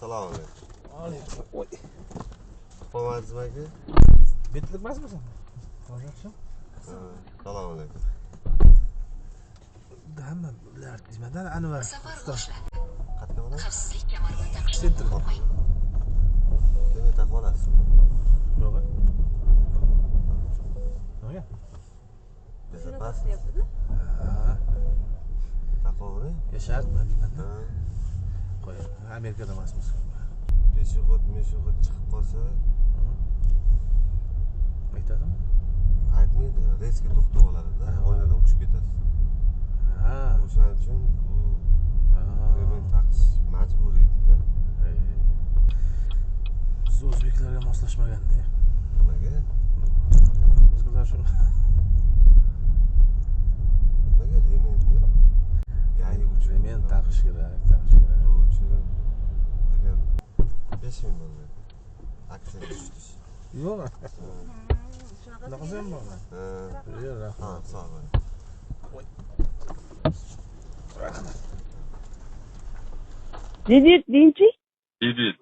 Assalomu alaykum. Alaykum. Oy. Qo'ymadingizmi aka? Betlik emasmi sen? Hozircha. Assalomu alaykum. Hamma ular tizmadan Anvar. Qayerga borasiz? Xavfsizlik kamarini taqishni Sentrga. unutmang. Keyin taqib olasiz. Yo'q. Nima? Biza pas. Ha. Taqib oling. Yashartma deyman-da. Qo'y. Amerikada emasmiz. Peshixod chiqib qolsa, Aytadimi? aytmaydi, reysga to'xtab oladi-da, oynadan uchib ketasiz. Ha. O'shaning uchun bu men taqish majburiydi-da. Biz o'zbeklarga moslashmaganda. Nimaga? Bizlar shu Nimaga remenni? Gayi uchun. remen taqish kerak. Bu uchun degan 5000 bo'ldi. Aksiyaga tushdik. Yo'q. Bunaqasi ham bormi? Yo'q, Ha, rahmat. sog' bo'ling. Rahmat. Didit deyinchi? Didit.